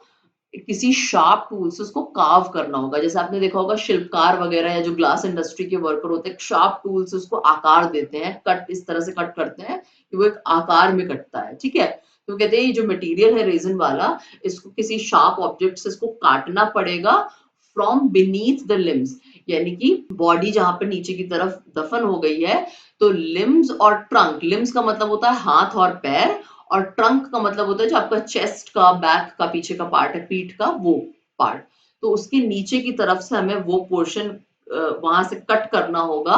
किसी शार्प टूल से उसको कार्व करना होगा। जैसे आपने देखा होगा शिल्पकार वगैरह या जो ग्लास इंडस्ट्री के वर्कर होते हैं, शार्प टूल से उसको आकार देते हैं, कट इस तरह से कट करते हैं कि वो एक आकार में कटता है, ठीक है। तो कहते हैं ये जो मटेरियल है रेजिन वाला, इसको किसी शार्प ऑब्जेक्ट से इसको काटना पड़ेगा फ्रॉम बीनीथ द लिम्स, यानी कि बॉडी जहां पर नीचे की तरफ दफन हो गई है, तो लिम्स और ट्रंक, लिम्स का मतलब होता है हाथ और पैर, और ट्रंक का मतलब होता है जो आपका चेस्ट का, बैक का, पीछे का पार्ट है, पीठ का वो पार्ट, तो उसके नीचे की तरफ से हमें वो पोर्शन वहां से कट करना होगा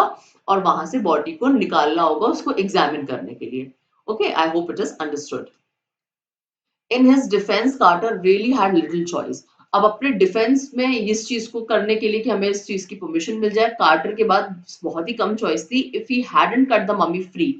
और वहां से बॉडी को निकालना होगा उसको एग्जामिन करने के लिए। Okay, I hope it is understood. In his defence Carter really had little choice. अब अपने डिफेंस में इस चीज को करने के लिए कि हमें इस चीज की परमिशन मिल जाए, कार्टर के बाद बहुत ही कम चॉइस थी। If he hadn't cut the mummy free,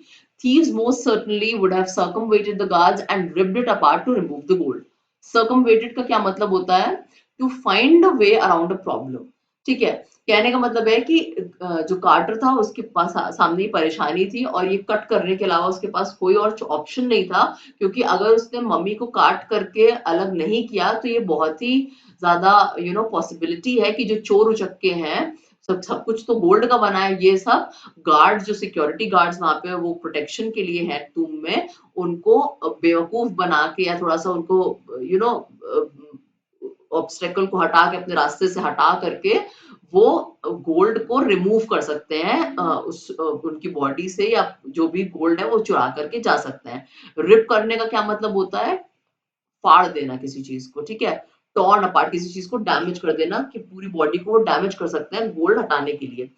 thieves most certainly would have circumvented the guards and ripped it apart to remove the gold. Circumvented का क्या मतलब होता है, to find a way around a problem, ठीक है। कहने का मतलब है कि जो कार्टर था उसके पास सामने ही परेशानी थी और ये कट करने के अलावा उसके पास कोई और ऑप्शन नहीं था, क्योंकि अगर उसने मम्मी को काट करके अलग नहीं किया तो ये बहुत ही ज्यादा पॉसिबिलिटी है कि जो चोर उचक्के हैं, सब सब कुछ तो गोल्ड का बना है, ये सब गार्ड जो सिक्योरिटी गार्ड्स वहां पे वो प्रोटेक्शन के लिए है टूम में, उनको बेवकूफ बना के या थोड़ा सा उनको ऑब्स्टेकल को हटा के, अपने रास्ते से हटा करके वो गोल्ड को रिमूव कर सकते हैं उनकी बॉडी से, या जो भी गोल्ड है वो चुरा करके जा सकते हैं। रिप करने का क्या मतलब होता है, फाड़ देना किसी चीज को, ठीक है। टॉर्न अपार्ट, किसी चीज को डैमेज कर देना, कि पूरी बॉडी को वो डैमेज कर सकते हैं गोल्ड हटाने के लिए।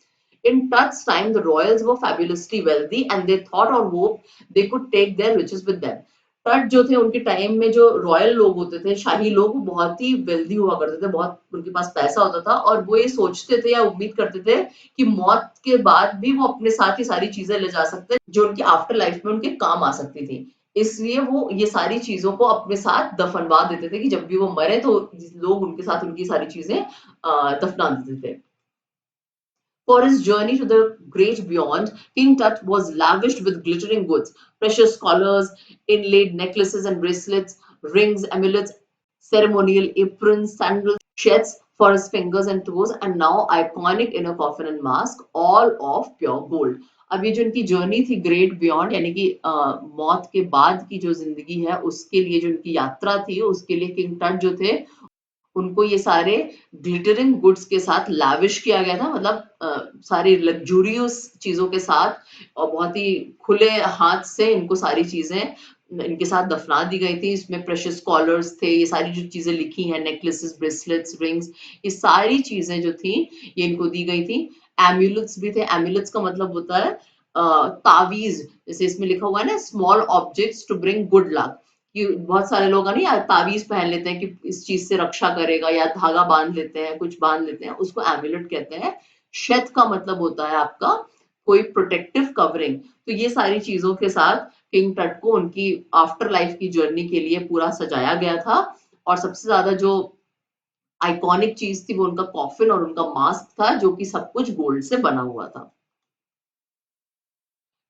In Tut's time, the royals were fabulously wealthy and they thought or hoped they could take their riches with them. तट जो थे उनके टाइम में, जो रॉयल लोग होते थे, शाही लोग, वो बहुत ही वेल्दी हुआ करते थे, बहुत उनके पास पैसा होता था, और वो ये सोचते थे या उम्मीद करते थे कि मौत के बाद भी वो अपने साथ ही सारी चीजें ले जा सकते हैं जो उनकी आफ्टर लाइफ में उनके काम आ सकती थी। इसलिए वो ये सारी चीजों को अपने साथ दफनवा देते थे कि जब भी वो मरे तो लोग उनके साथ उनकी सारी चीजें दफना देते थे। For his journey to the great beyond, King Tut was lavished with glittering goods, precious collars, inlaid necklaces and bracelets, rings, amulets, ceremonial aprons, sandals, sheds for his fingers and toes, and now iconic inner coffin and mask, all of pure gold. अब ये जो इनकी journey थी great beyond, यानी कि मौत के बाद की जो जिंदगी है उसके लिए जो इनकी यात्रा थी, उसके लिए किंग टट जो थे उनको ये सारे ग्लिटरिंग गुड्स के साथ लैविश किया गया था, मतलब सारी लग्जूरियस चीजों के साथ, और बहुत ही खुले हाथ से इनको सारी चीजें इनके साथ दफना दी गई थी। इसमें प्रेशियस कॉलर्स थे, ये सारी जो चीजें लिखी हैं, नेकलेसेस, ब्रेसलेट्स, रिंग्स, ये सारी चीजें जो थी ये इनको दी गई थी। एम्यूलेट्स भी थे। एम्यूलेट्स का मतलब होता है तावीज, जैसे इसमें लिखा हुआ है ना, small objects to bring good luck, कि बहुत सारे लोग नहीं ताबीज पहन लेते हैं कि इस चीज से रक्षा करेगा, या धागा बांध लेते हैं, कुछ बांध लेते हैं, उसको एम्यूलेट कहते हैं। शत का मतलब होता है आपका कोई प्रोटेक्टिव कवरिंग। तो ये सारी चीजों के साथ किंग टट को उनकी आफ्टर लाइफ की जर्नी के लिए पूरा सजाया गया था, और सबसे ज्यादा जो आइकॉनिक चीज थी वो उनका कॉफिन और उनका मास्क था, जो कि सब कुछ गोल्ड से बना हुआ था।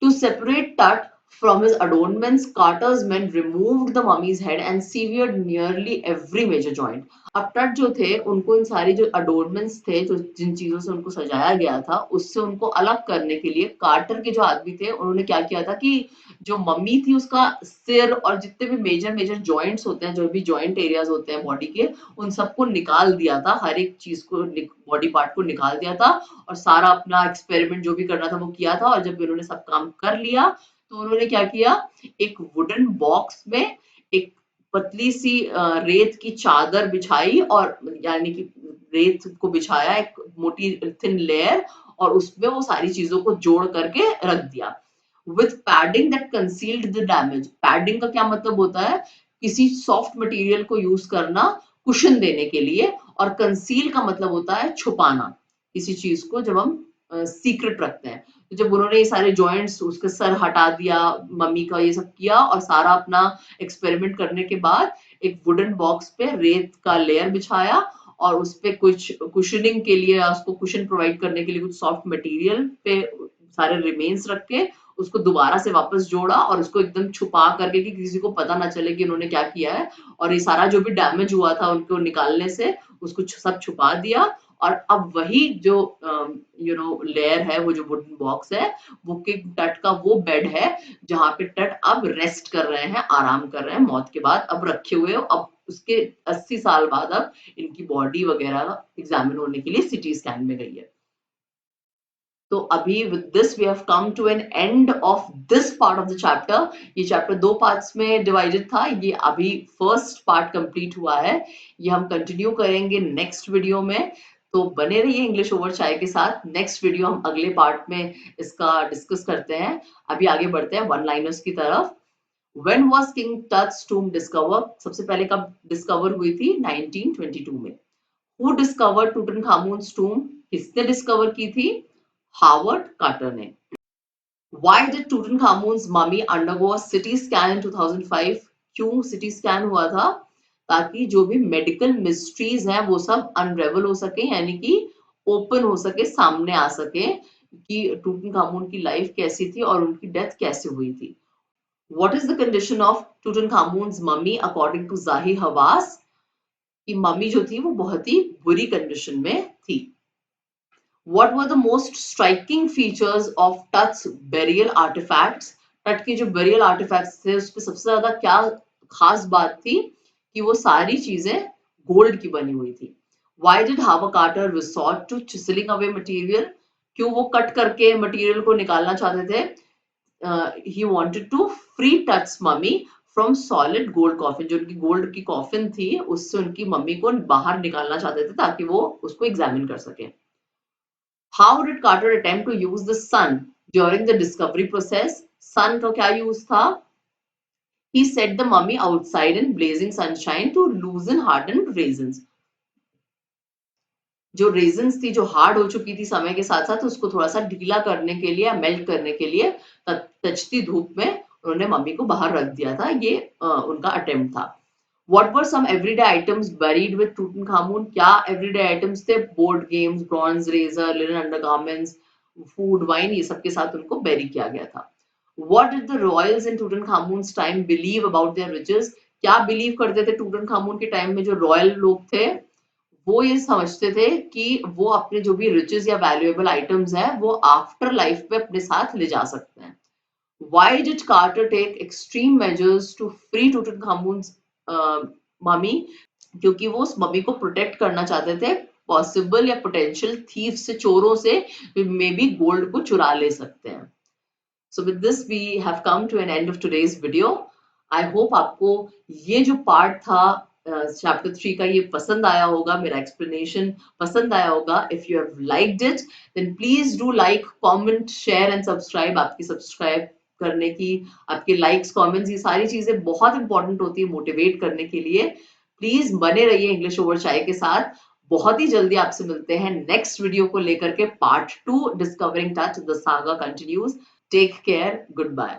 To separate Tut from his adornments, Carter's men removed the mummy's head and severed nearly every major joint. अब टट जो थे उनको इन सारी जो अडोर्नमेंट्स थे, जो जिन चीजों से उनको सजाया गया था, उससे उनको अलग करने के लिए कार्टर के जो आदमी थे उन्होंने क्या किया था कि जो मम्मी थी उसका सिर और जितने भी मेजर मेजर जॉइंट्स होते हैं, जो भी जॉइंट एरियाज होते हैं बॉडी के, उन सबको निकाल दिया था, हर एक चीज को, बॉडी पार्ट को निकाल दिया था, और सारा अपना एक्सपेरिमेंट जो भी करना था वो किया था। और जब उन्होंने सब काम कर लिया तो उन्होंने क्या किया, एक वुडन बॉक्स में एक पतली सी रेत की चादर बिछाई, और यानी कि रेत को बिछाया एक मोटी थिन लेयर, और उसमें वो सारी चीजों को जोड़ करके रख दिया। with padding that concealed the damage. Padding का क्या मतलब होता है? किसी सॉफ्ट मटेरियल को यूज करना कुशन देने के लिए, और कंसील का मतलब होता है छुपाना किसी चीज को, जब हम सीक्रेट रखते हैं। तो जब उन्होंने ये सारे जॉइंट्स, उसके सर हटा दिया, मम्मी का ये सब किया और सारा अपना एक्सपेरिमेंट करने के बाद एक वुडन बॉक्स पे रेत का लेयर बिछाया और उस पे कुछ कुशनिंग के लिए, उसको कुशन प्रोवाइड करने के लिए कुछ सॉफ्ट मटेरियल पे सारे रिमेन्स रख के उसको दोबारा से वापस जोड़ा और उसको एकदम छुपा करके कि किसी को पता ना चले कि उन्होंने क्या किया है, और ये सारा जो भी डैमेज हुआ था उनको निकालने से उसको सब छुपा दिया। और अब वही जो लेयर है, वो जो वुडन बॉक्स है, वो किंग टट का वो बेड है जहां पे टट अब रेस्ट कर रहे हैं, आराम कर रहे हैं मौत के बाद, अब रखे हुए। अब उसके 80 साल बाद अब इनकी बॉडी वगैरह एग्जामिन होने के लिए सिटी स्कैन में गई है। तो अभी with this we have come to an end of this part of the chapter. ये चैप्टर 2 पार्ट्स में डिवाइडेड था, ये अभी फर्स्ट पार्ट कंप्लीट हुआ है, ये हम कंटिन्यू करेंगे नेक्स्ट वीडियो में। तो बने रहिए इंग्लिश ओवर चाय के साथ। नेक्स्ट वीडियो हम अगले पार्ट में इसका डिस्कस करते हैं। अभी आगे बढ़ते हैं वन लाइनर्स की तरफ। When was King Tut's tomb discovered? सबसे पहले कब डिस्कवर हुई थी? 1922 में। Who discovered Tutankhamun's tomb? किसने डिस्कवर की थी? हावर्ड कार्टर ने। Why did Tutankhamun's mummy undergo a CT scan in 2005? क्यों सिटी स्कैन हुआ था? ताकि जो भी मेडिकल मिस्ट्रीज हैं वो सब अनरेवल हो सके, यानी कि ओपन हो सके, सामने आ सके कि टूटनखामुन की लाइफ कैसी थी और उनकी डेथ कैसे हुई थी। What is the condition of Tutankhamun's mummy according to Zahi Hawass? कि मम्मी जो थी वो बहुत ही बुरी कंडीशन में थी। What were the most striking features of Tut's burial artifacts? टट के जो burial artifacts थे उस पे सबसे ज्यादा क्या खास बात थी कि वो सारी चीजें गोल्ड की बनी हुई थी। Why did Howard Carter resort to chiseling away material? क्यों वो कट करके मटेरियल को निकालना चाहते थे? He wanted to free Tut's mummy from solid gold coffin। जो उनकी गोल्ड की कॉफिन थी उससे उनकी मम्मी को बाहर निकालना चाहते थे ताकि वो उसको एग्जामिन कर सके। How did Carter attempt to use the sun during the discovery process? Sun का क्या यूज था? He set the mummy outside in blazing sunshine to loosen hardened raisins। जो रेजिन्स थी, जो हार्ड हो चुकी थी समय के साथ साथ, उसको थोड़ा सा ढीला करने के लिए, मेल्ट करने के लिए तचती धूप में उन्होंने मम्मी को बाहर रख दिया था। ये उनका अटेम्प्ट था। What were some everyday items buried with Tutankhamun? क्या everyday items थे? Board games, bronze razor, linen undergarments, food, wine, ये सब के साथ उनको बेरी किया गया था। What did the royals in Tutankhamun's time believe about their riches? क्या बिलीव करते थे टूटनखामुन के टाइम में जो रॉयल लोग थे? वो ये समझते थे कि वो अपने जो भी रिचेस या वैल्यूएबल आइटम्स हैं वो आफ्टर लाइफ पे अपने साथ ले जा सकते हैं। Why did Carter take extreme measures to free Tutankhamun's mummy? क्योंकि वो उस मम्मी को प्रोटेक्ट करना चाहते थे पॉसिबल या पोटेंशियल थीफ से, चोरों से, मे बी गोल्ड को चुरा ले सकते हैं। So with this we have come to an end of today's video. I hope आपको ये जो पार्ट था चैप्टर 3 का ये पसंद आया होगा, मेरा एक्सप्लेनेशन पसंद आया होगा। If you have liked it, then please do like, comment, share and subscribe। आपकी सब्सक्राइब करने की, आपके लाइक्स, कमेंट्स, ये सारी चीजें बहुत इंपॉर्टेंट होती है मोटिवेट करने के लिए। प्लीज बने रहिए इंग्लिश ओवर चाय के साथ। बहुत ही जल्दी आपसे मिलते हैं नेक्स्ट वीडियो को लेकर के, part 2 discovering touch, the saga continues. Take care. Goodbye.